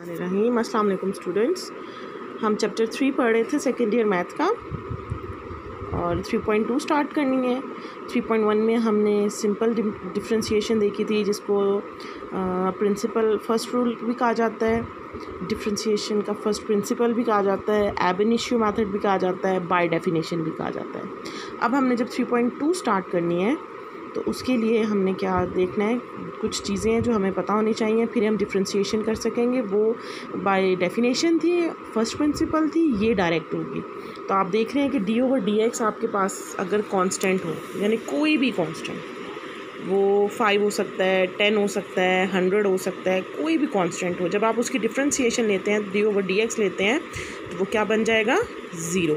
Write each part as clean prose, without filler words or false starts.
रहीम। अस्सलाम वालेकुम स्टूडेंट्स, हम चैप्टर 3 पढ़ रहे थे सेकेंड ईयर मैथ का और 3.2 स्टार्ट करनी है। 3.1 में हमने सिंपल डिफरेंशिएशन देखी थी, जिसको प्रिंसिपल फर्स्ट रूल भी कहा जाता है, डिफरेंशिएशन का फर्स्ट प्रिंसिपल भी कहा जाता है, एब इनिशियो मेथड भी कहा जाता है, बाय डेफिनेशन भी कहा जाता है। अब हमने जब 3.2 स्टार्ट करनी है तो उसके लिए हमने क्या देखना है, कुछ चीज़ें हैं जो हमें पता होनी चाहिए, फिर हम डिफरेंशिएशन कर सकेंगे। वो बाय डेफिनेशन थी, फर्स्ट प्रिंसिपल थी, ये डायरेक्ट होगी। तो आप देख रहे हैं कि d/dx आपके पास अगर कांस्टेंट हो, यानी कोई भी कांस्टेंट, वो 5 हो सकता है, 10 हो सकता है, 100 हो सकता है, कोई भी कांस्टेंट हो, जब आप उसकी डिफरेंशिएशन लेते हैं, d/dx लेते हैं, तो वो क्या बन जाएगा, 0।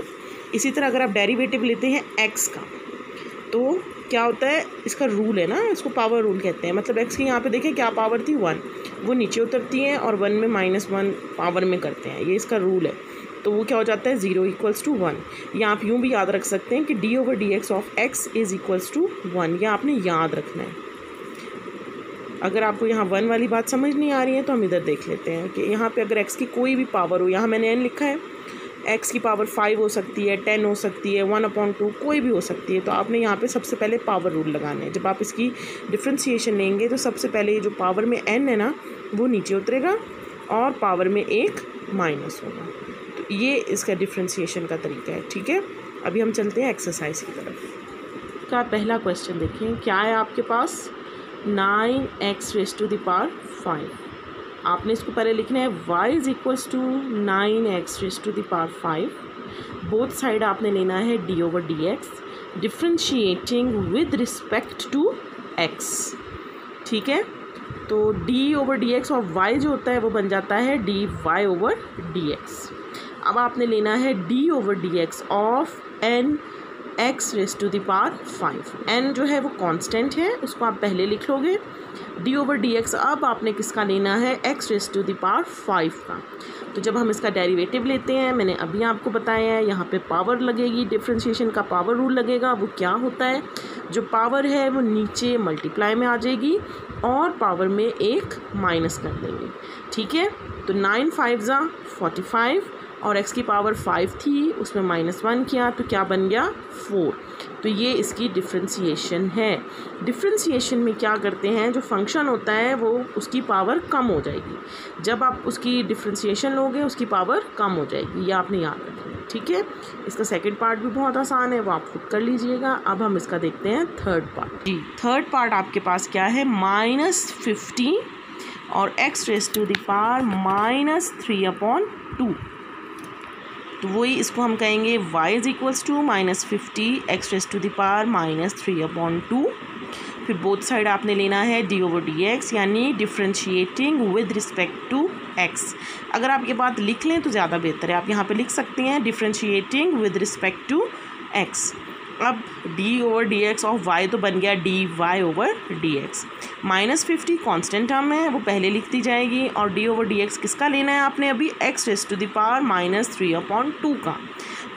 इसी तरह अगर आप डेरिवेटिव लेते हैं x का, तो क्या होता है, इसका रूल है ना, इसको पावर रूल कहते हैं। मतलब x की यहाँ पे देखें क्या पावर थी, 1, वो नीचे उतरती हैं और 1 में -1 पावर में करते हैं, ये इसका रूल है। तो वो क्या हो जाता है, 0 = 1। या आप यूँ भी याद रख सकते हैं कि d/dx ऑफ x = 1, यह आपने याद रखना है। अगर आपको यहाँ 1 वाली बात समझ नहीं आ रही है तो हम इधर देख लेते हैं कि यहाँ पे अगर x की कोई भी पावर हो, यहाँ मैंने n लिखा है, x की पावर 5 हो सकती है, 10 हो सकती है, 1/2 कोई भी हो सकती है। तो आपने यहाँ पे सबसे पहले पावर रूल लगाना है। जब आप इसकी डिफरेंशिएशन लेंगे तो सबसे पहले ये जो पावर में n है ना, वो नीचे उतरेगा और पावर में 1 माइनस होगा। तो ये इसका डिफरेंशिएशन का तरीका है, ठीक है। अभी हम चलते हैं एक्सरसाइज की तरफ। का पहला क्वेश्चन देखें, क्या है आपके पास, 9x⁵5। आपने इसको पहले लिखना है y = 9x⁵5। बोथ साइड आपने लेना है d/dx, differentiating with respect to x, ठीक है। तो d/dx और y जो होता है वो बन जाता है dy/dx। अब आपने लेना है d/dx ऑफ nx⁵5। n जो है वो कांस्टेंट है, उसको आप पहले लिख लोगे। d/dx अब आपने किसका लेना है, x⁵5 का। तो जब हम इसका डेरिवेटिव लेते हैं, मैंने अभी आपको बताया है, यहाँ पे पावर लगेगी, डिफरेंशिएशन का पावर रूल लगेगा। वो क्या होता है, जो पावर है वो नीचे मल्टीप्लाई में आ जाएगी और पावर में 1 माइनस कर देंगे, ठीक है। तो 9 5 45 और x की पावर 5 थी, उसमें -1 किया तो क्या बन गया, 4। तो ये इसकी डिफरेंशिएशन है। डिफरेंशिएशन में क्या करते हैं, जो फंक्शन होता है वो उसकी पावर कम हो जाएगी। जब आप उसकी डिफरेंशिएशन लोगे उसकी पावर कम हो जाएगी, ये आपने याद रखना है, ठीक है। इसका सेकंड पार्ट भी बहुत आसान है, वो आप खुद कर लीजिएगा। अब हम इसका देखते हैं थर्ड पार्ट। जी, थर्ड पार्ट आपके पास क्या है, -50 और x⁵−3/2। तो वही इसको हम कहेंगे y = -50 x⁵−3/2। फिर बोथ साइड आपने लेना है d/dx, यानी differentiating with respect to x। अगर आप ये बात लिख लें तो ज़्यादा बेहतर है, आप यहाँ पे लिख सकते हैं differentiating with respect to x। अब d/dx ऑफ y तो बन गया dy/dx। -50 कांस्टेंट टर्म है, वो पहले लिख दी जाएगी। और d/dx किसका लेना है आपने, अभी x⁵−3/2 का।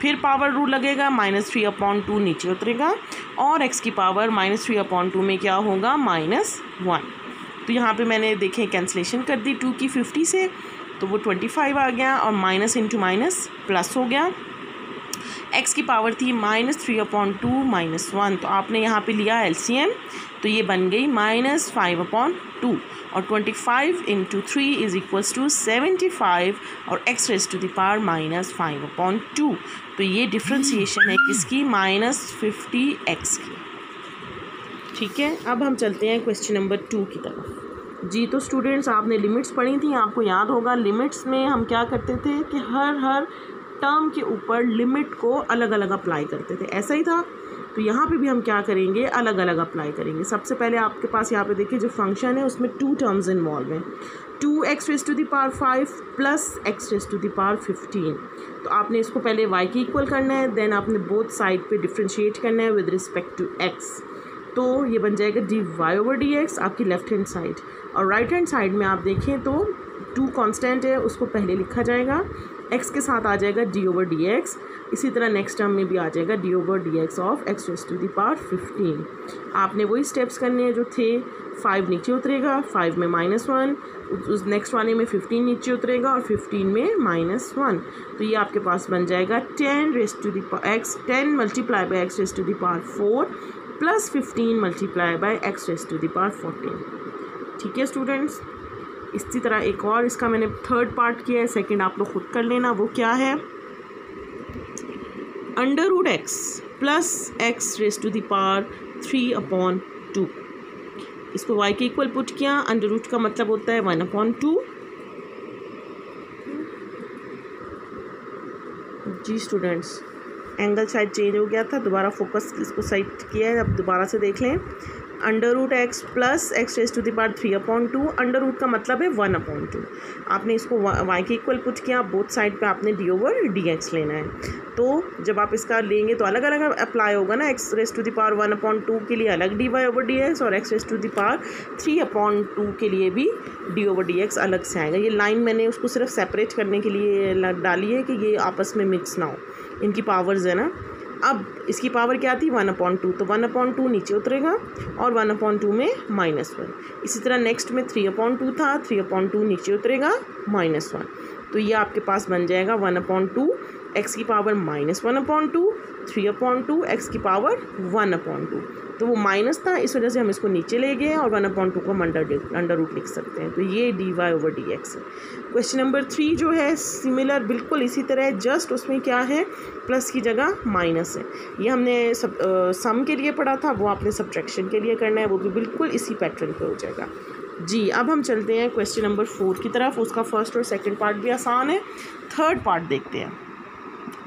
फिर पावर रूल लगेगा, -3/2 नीचे उतरेगा और x की पावर -3/2 में क्या होगा, -1। तो यहाँ पे मैंने देखें कैंसलेशन कर दी 2 की 50 से, तो वो 25 आ गया और माइनस इंटू माइनस प्लस हो गया। x की पावर थी -3/2 -1, तो आपने यहाँ पे लिया एलसीएम, तो ये बन गई -5/2 और 25 × 3 = 75 और x⁵−5/2। तो ये डिफरेंशिएशन है किसकी, -50x की, ठीक है। अब हम चलते हैं क्वेश्चन नंबर 2 की तरफ। जी, तो स्टूडेंट्स आपने लिमिट्स पढ़ी थी, आपको याद होगा लिमिट्स में हम क्या करते थे कि हर टर्म के ऊपर लिमिट को अलग अलग अप्लाई करते थे, ऐसा ही था। तो यहाँ पे भी हम क्या करेंगे, अलग अलग अप्लाई करेंगे। सबसे पहले आपके पास यहाँ पे देखिए जो फंक्शन है उसमें 2 टर्म्स इन्वॉल्व हैं, 2x⁵5 प्लस x⁵15। तो आपने इसको पहले y की इक्वल करना है, देन आपने बोथ साइड पे डिफ्रेंशिएट करना है विद रिस्पेक्ट टू x। तो ये बन जाएगा dy/dx आपकी लेफ्ट हैंड साइड, और राइट हैंड साइड में आप देखें तो 2 कांस्टेंट है उसको पहले लिखा जाएगा, x के साथ आ जाएगा d/dx। इसी तरह नेक्स्ट टर्म में भी आ जाएगा d/dx of x raised to the power 15। आपने वही स्टेप्स करने हैं जो थे, 5 नीचे उतरेगा, 5 में -1, उस नेक्स्ट वाले में 15 नीचे उतरेगा और 15 में -1। तो ये आपके पास बन जाएगा 10 raised to the power x, 10 multiply by x raised to the power 4 plus 15 multiply by x raised to the power 14। ठीक है स्टूडेंट्स। इसी तरह एक और इसका मैंने थर्ड पार्ट किया है, सेकंड आप लोग खुद कर लेना। वो क्या है, √x plus x raised to the power 3/2। इसको y के इक्वल पुट किया, √ का मतलब होता है 1/2। जी स्टूडेंट्स, एंगल शायद चेंज हो गया था, दोबारा फोकस इसको सेट किया है, अब दोबारा से देख लें। √x plus x raised to the power 3/2, √ का मतलब है 1/2। आपने इसको y के इक्वल पुट किया, बोथ साइड पे आपने d/dx लेना है। तो जब आप इसका लेंगे तो अलग अलग अप्लाई होगा ना, x raised to the power 1/2 के लिए अलग dy/dx और x raised to the power 3/2 के लिए भी d/dx अलग से आएगा। ये लाइन मैंने उसको सिर्फ सेपरेट करने के लिए डाली है कि ये आपस में मिक्स ना हो, इनकी पावर्स है ना। अब इसकी पावर क्या थी, 1/2, तो 1/2 नीचे उतरेगा और 1/2 में -1। इसी तरह नेक्स्ट में 3/2 था, 3/2 नीचे उतरेगा -1। तो ये आपके पास बन जाएगा 1/2 x की पावर -1/2, 3/2 x की पावर 1/2। तो वो माइनस था, इस वजह से हम इसको नीचे ले गए और 1/2 को हम √ लिख सकते हैं। तो ये dy/dx है। क्वेश्चन नंबर 3 जो है सिमिलर बिल्कुल इसी तरह है, जस्ट उसमें क्या है, प्लस की जगह माइनस है। ये हमने सम के लिए पढ़ा था, वो आपने सब्ट्रैक्शन के लिए करना है, वो भी बिल्कुल इसी पैटर्न पे हो जाएगा। जी अब हम चलते हैं क्वेश्चन नंबर 4 की तरफ। उसका फर्स्ट और सेकंड पार्ट भी आसान है, थर्ड पार्ट देखते हैं।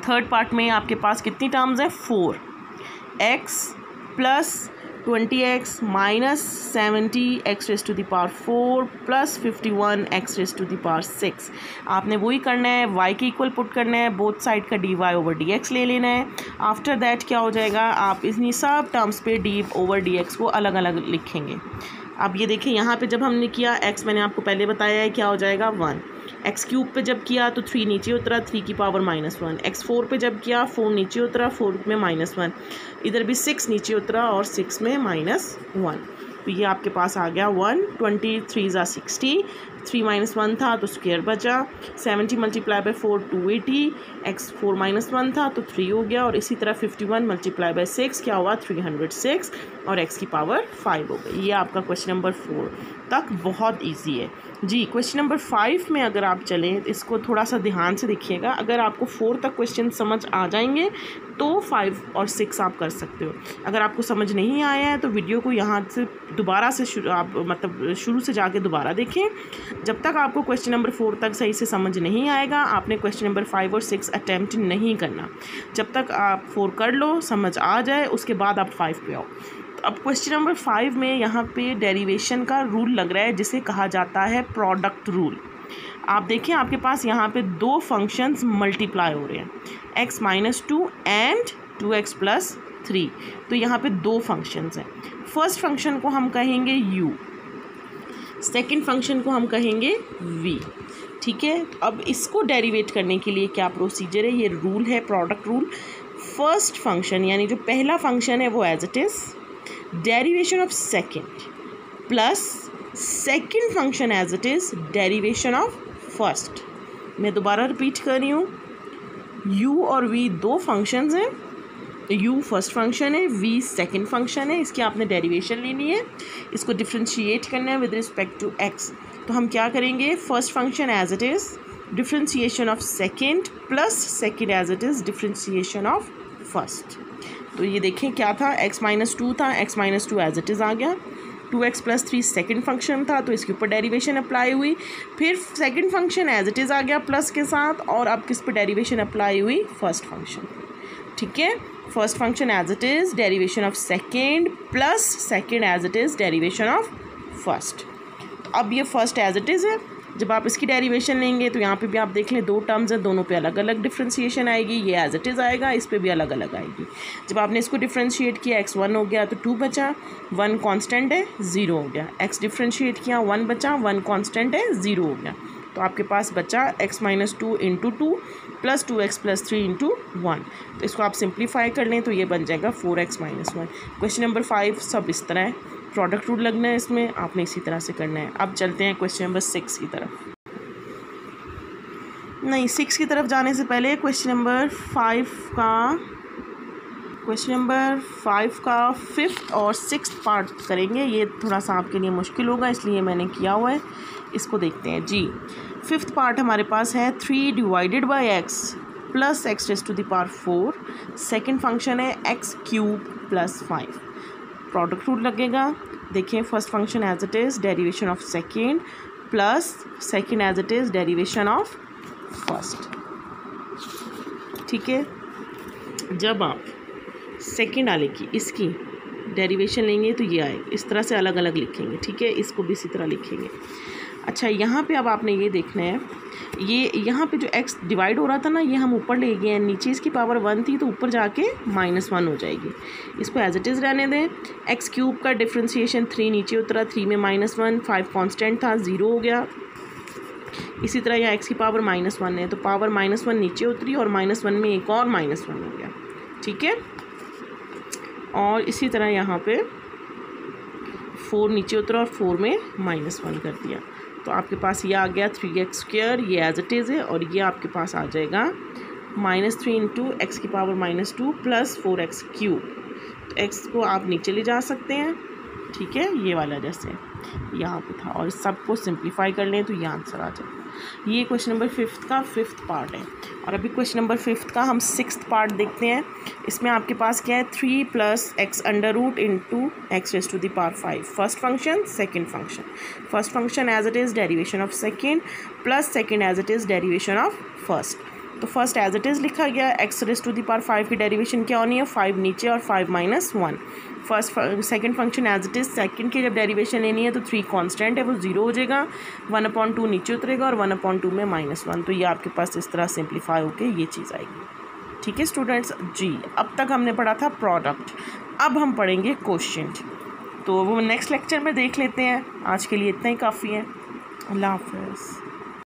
थर्ड पार्ट में आपके पास कितनी टर्म्स हैं, 4x plus 20x minus 70x raised to the power 4 plus 51x raised to the power 6। आपने वही करना है, y के इक्वल पुट करना है, बोथ साइड का dy/dx ले लेना है। आफ्टर दैट क्या हो जाएगा, आप इतनी सब टर्म्स पे d/dx को अलग अलग लिखेंगे। अब ये देखिए यहाँ पे जब हमने किया x, मैंने आपको पहले बताया है क्या हो जाएगा 1, x³ पे जब किया तो 3 नीचे उतरा, 3 की पावर -1, x4 पे जब किया 4 नीचे उतरा, 4 में -1, इधर भी 6 नीचे उतरा और 6 में -1। तो ये आपके पास आ गया 123 × 60, 3 -1 था तो स्क्वायर बचा, 70 मल्टीप्लाई बाई 4 280, x4 -1 था तो 3 हो गया, और इसी तरह 51 मल्टीप्लाई बाई 6 क्या हुआ 306 और x की पावर 5 हो गई। ये आपका क्वेश्चन नंबर 4 तक बहुत इजी है। जी क्वेश्चन नंबर 5 में अगर आप चलें तो इसको थोड़ा सा ध्यान से देखिएगा। अगर आपको 4 तक क्वेश्चन समझ आ जाएंगे तो 5 और 6 आप कर सकते हो। अगर आपको समझ नहीं आया है तो वीडियो को यहाँ से दोबारा से शुरू से जाके दोबारा देखें। जब तक आपको क्वेश्चन नंबर 4 तक सही से समझ नहीं आएगा, आपने क्वेश्चन नंबर 5 और 6 अटैम्प्ट नहीं करना। जब तक आप 4 कर लो, समझ आ जाए, उसके बाद आप 5 पे आओ। अब क्वेश्चन नंबर 5 में यहाँ पे डेरिवेशन का रूल लग रहा है, जिसे कहा जाता है प्रोडक्ट रूल। आप देखें आपके पास यहाँ पे 2 फंक्शंस मल्टीप्लाई हो रहे हैं, x - 2 एंड 2x + 3। तो यहाँ पे 2 फंक्शंस हैं। फर्स्ट फंक्शन को हम कहेंगे u, सेकंड फंक्शन को हम कहेंगे v। ठीक है, अब इसको डेरिवेट करने के लिए क्या प्रोसीजर है, ये रूल है प्रोडक्ट रूल। फर्स्ट फंक्शन यानी जो पहला फंक्शन है वो as it is, derivation of second plus second function as it is derivation of first. मैं दोबारा रिपीट कर रही हूँ, u और v 2 फंक्शंस हैं। u फर्स्ट फंक्शन है, v सेकंड फंक्शन है। इसकी आपने डेरिवेशन लेनी है, इसको डिफ्रेंशिएट करना है विद रिस्पेक्ट टू x। तो हम क्या करेंगे, first function as it is differentiation of second plus second as it is differentiation of first. तो ये देखें क्या था, x - 2 था, x - 2 एज इट इज़ आ गया, 2x + 3 सेकंड फंक्शन था तो इसके ऊपर डेरिवेशन अप्लाई हुई, फिर second function as it is आ गया प्लस के साथ, और अब किस पर डेरिवेशन अप्लाई हुई, फर्स्ट फंक्शन। ठीक है, first function as it is derivation of second plus second as it is derivation of first. अब ये फर्स्ट एज इट इज़ है, जब आप इसकी डेरिवेशन लेंगे तो यहाँ पे भी आप देख लें 2 टर्म्स हैं, दोनों पे अलग अलग डिफ्रेंशिएशन आएगी। ये एज इट इज़ आएगा, इस पे भी अलग अलग आएगी। जब आपने इसको डिफ्रेंशिएट किया x 1 हो गया तो 2 बचा, 1 कांस्टेंट है 0 हो गया। x डिफ्रेंशिएट किया 1 बचा, 1 कांस्टेंट है 0 हो गया। तो आपके पास बचा x-2 into 2 plus 2x plus 3 into 1। तो इसको आप सिंप्लीफाई कर लें तो ये बन जाएगा 4x-1। क्वेश्चन नंबर 5 सब इस तरह है, प्रोडक्ट रूल लगना है इसमें, आपने इसी तरह से करना है। अब चलते हैं क्वेश्चन नंबर 6 की तरफ। नहीं, 6 की तरफ जाने से पहले क्वेश्चन नंबर 5 का 5th और 6th पार्ट करेंगे। ये थोड़ा सा आपके लिए मुश्किल होगा, इसलिए मैंने किया हुआ है। इसको देखते हैं जी। 5th पार्ट हमारे पास है 3 divided by x plus x raise to the power 4। Second function है x³ प्लस 5। प्रोडक्ट रूल लगेगा। देखिए, first function as it is derivation of second plus second as it is derivation of first. ठीक है, जब आप second वाले की इसकी डेरिवेशन लेंगे तो ये आएगा, इस तरह से अलग अलग लिखेंगे। ठीक है, इसको भी इसी तरह लिखेंगे। अच्छा, यहाँ पे अब आपने ये देखना है, ये यहाँ पे जो x डिवाइड हो रहा था ना, ये हम ऊपर ले गए हैं, नीचे इसकी पावर 1 थी तो ऊपर जाके -1 हो जाएगी। इसको एज इट इज़ रहने दें। x³ का डिफ्रेंशिएशन 3 नीचे उतरा, 3 में -1, 5 कांस्टेंट था, 0 हो गया। इसी तरह यहाँ x की पावर -1 है तो पावर -1 नीचे उतरी और -1 में एक और -1 हो गया। ठीक है, और इसी तरह यहाँ पे 4 नीचे उतरा और 4 में -1 कर दिया। तो आपके पास ये आ गया 3x², ये एज इट इज़ है, और ये आपके पास आ जाएगा -3 इंटू x की पावर -2 प्लस 4x³। तो x को आप नीचे ले जा सकते हैं। ठीक है, ये वाला जैसे यहाँ पे था, और सबको सिंप्लीफाई कर लें तो ये आंसर आ जाए। ये क्वेश्चन नंबर 5 का 5th पार्ट है। और अभी क्वेश्चन नंबर 5 का हम 6th पार्ट देखते हैं। इसमें आपके पास क्या है, 3 plus x under root into x raise to the power 5। First function, second function. First function as it is derivation of second plus second as it is derivation of first. तो first as it is लिखा गया, x raise to the power 5 की derivation क्या होनी है, 5 नीचे और 5 -1। Second function as it is, second की जब डेरिवेशन लेनी है तो 3 कांस्टेंट है, वो 0 हो जाएगा, 1/2 नीचे उतरेगा और 1/2 में -1। तो ये आपके पास इस तरह सिंप्लीफाई होके ये चीज़ आएगी। ठीक है स्टूडेंट्स जी, अब तक हमने पढ़ा था प्रोडक्ट, अब हम पढ़ेंगे क्वोशिएंट। तो वो नेक्स्ट लेक्चर में देख लेते हैं। आज के लिए इतना ही काफ़ी है। अल्लाह हाफ़िज़।